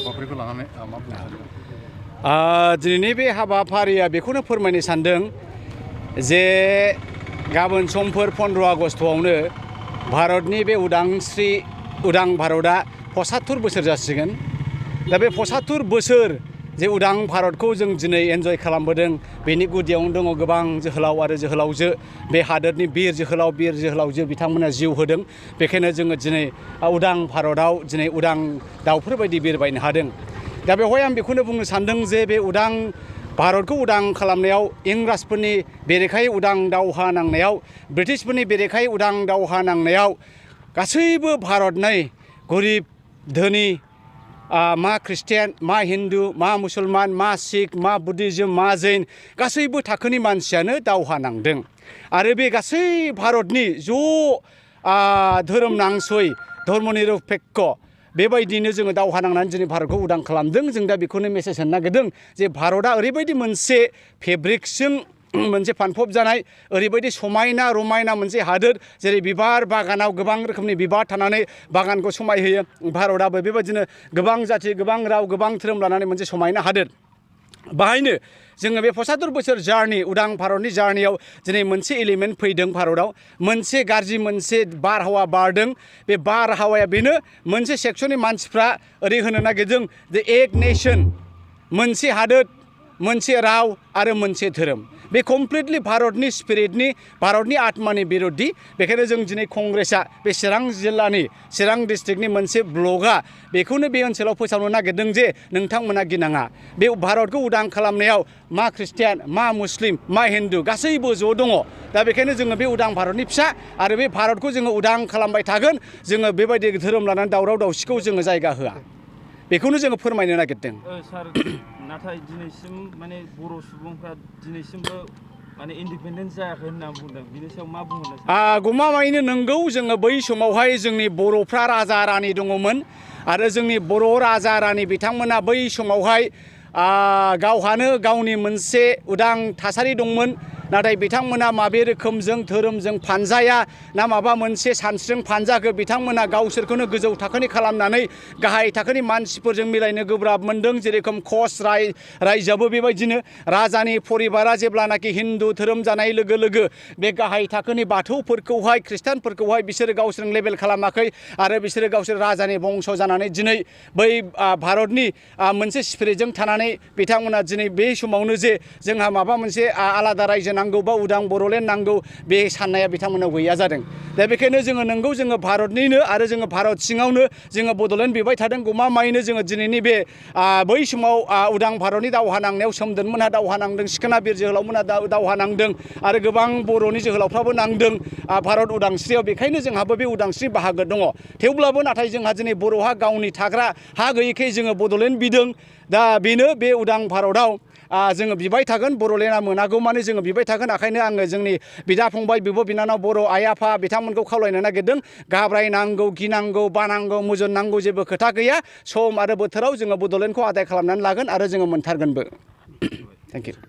हाबाफारिखौ लानानै मा बुंनो सानदों? दिनैनि बे हाबाफारिया बेखौनो फोरमायनो सानदों जे गाबोन समफोर 15 आगस्टआवनो भारतनि बे उदां भारतआ 75 बोसोर जासिगोन। दा बे 75 बोसोर जे उदां भारतखौ जों दिनै एन्जय खालामबोदों, बेनि गुदियावनो दङ गोबां जोहोलाव आरो जोहोलावजो, बे हादोरनि बिर जोहोलावजो बिथांमोना जिउ होदों। बेखायनो जोङो दिनै उदां भारतआव दिनै उदां दाउफोर बायदि बिरबायनो हादों। दा बेवहाय आं बेखौनो बुंनो सानदों जे बे उदां भारतखौ उदां खालामनायाव, इंराजफोरनि बेरेखायै उदां दावहा नांनायाव, ब्रिटिशफोरनि बेरेखायै उदां दावहा नांनायाव गासैबो भारतनि गरिब धोनि, मा ख्रिस्टियान, मा हिन्दु, मा मुसलमान, मा सिख, मा बुद्धिज्म, मा जैन, गासैबो थाखोनि मानसियानो दावहा नांदों। आरो बे गासै भारतनि ज' धोरोम नांसय, धर्म निरपेक्ष बेबायदिनो जोङो दावहा नांनानै दिनै भारतखौ उदां खालामदों। जों दा बेखौनो मेसेज होनो नागिरदों जे भारतआ ओरैबायदि मोनसे फेब्रिकजों मोनसे फानफब जानाय, ओरैबायदि समायना रमायना मोनसे हादोर, जेरै बिबार बागानाव गोबां रोखोमनि बिबार थानानै बागानखौ समायहोयो। भारतआबो बेबायदिनो गोबां जाथि, गोबां राव, गोबां धोरोम लानानै मोनसे समायना हादोर। बाहायनो जोङो बे 75 बोसोर जार्नि, उदां भारतनि जार्नियाव दिनै मोनसे एलिमेन्ट फैदों भारतआव, मोनसे गाज्रि मोनसे बारहावा बारदों। बे बारहावाया बेनो, मोनसे सेक्सननि मानसिफ्रा ओरै होनो नागिरदों जे एक नेशन, मोनसे हादोर, मोनसे राव आरो मोनसे धोरोम। बे कमप्लिटलि भारतनि स्पिरिटनि, भारतनि आत्मानि बिरुद्धि। बेखायनो जों दिनै कंग्रेसआ बे चिरां जिल्लानि, चिरां डिस्ट्रिक्टनि मोनसे ब्लकआ बेखौनो बे ओनसोलाव फोसावनो नागिरदों जे नोंथांमोना गिनाङा। बे भारतखौ उदां खालामनायाव मा ख्रिस्टियान, मा मुस्लिम, मा हिन्दु गासैबो ज' दङ। दा बेखायनो जोङो बे उदां भारतनि फिसा आरो बे भारतखौ जोङो उदां खालामबाय थागोन। जोङो बेबायदि धोरोम लानानै दावराव दावसिखौ जोङो जायगा होआ। बेखौनो जोङो फोरमायनो नागिरदों। सार, नाथाय दिनैसिम माने बर' सुबुंफ्रा दिनैसिमबो माने इन्डिपेन्डेन्स जायाखै होनना बुंदों। बिनि सायाव मा बुंनो सानो? गमामायैनो नंगौ, जोङो बै समावहाय जोंनि बर'फ्रा राजा रानि दङमोन आरो जोंनि बर' राजा रानि बिथांमोना बै समावहाय गावहानो गावनि मोनसे उदां थासारि दंमोन। नाथाय बिथांमोना माबे रोखोमजों धोरोमजों फानजाया ना माबा मोनसे सानस्रिजों फानजाखो, बिथांमोना गावसोरखौनो गोजौ थाखोनि खालामनानै गाहाय थाखोनि मानसिफोरजों मिलायनो गोब्राब मोनदों। जेरेखम कच रायजोआबो बेबायदिनो, राजानि परिबारा जेब्लानाखि हिन्दु धोरोम जानाय लोगो लोगो बे गाहाय थाखोनि बाथौफोरखौहाय, खृष्टानफोरखौहाय बिसोरो गावसोरजों लेबेल खालामाखै आरो बिसोरो गावसोर राजानि बंश जानानै दिनै बै भारतनि मोनसे स्पिरिटजों थानानै बिथांमोना दिनै बे समावनो जे जोंहा माबा मोनसे आलादा रायजो नांगौ बा उदां बर'लेण्ड नांगौ, बे साननाया बिथांमोनाव गैया जादों। दा बेखायनो जोङो नंगौ, जोङो भारतनिनो आरो जोङो भारत सिङावनो जोङो बड'लेण्ड बिबाय थादों। गमामायैनो जोङो दिनैनि बे बै समाव उदां भारतनि दावहा नांनायाव सोमदोनमोनहा दावहा नांदों, सिखोना बिर जोहोलावमोनहा दावहा नांदों आरो गोबां बर'नि जोहोलावफ्राबो नांदों भारत उदांस्रियाव। बेखायनो जोंहाबो बे उदांस्रि बाहागो दङ। थेवब्लाबो नाथाय जोंहा दिनै बर'हा गावनि थाग्रा हा गैयैखाय जोङो बड'लेण्ड बिदों। दा बेनो, बे उदां भारतआव जोङो बिबाय थागोन, बर'लेण्डआ मोनागौ मानि जोङो बिबाय थागोन। ओंखायनो आङो जोंनि बिदा फंबाय, बिब' बिनानाव, बर' आइ आफा बिथांमोनखौ खावलायनो नागिरदों, घाबरायनांगौ, गिनांगौ, बानांगौ, मुजुननांगौ जेबो खोथा गैया। सम आरो बोथोराव जोङो बड'लेण्डखौ आदाय खालामनानै लागोन आरो जोङो मोनथारगोनबो। Thank you.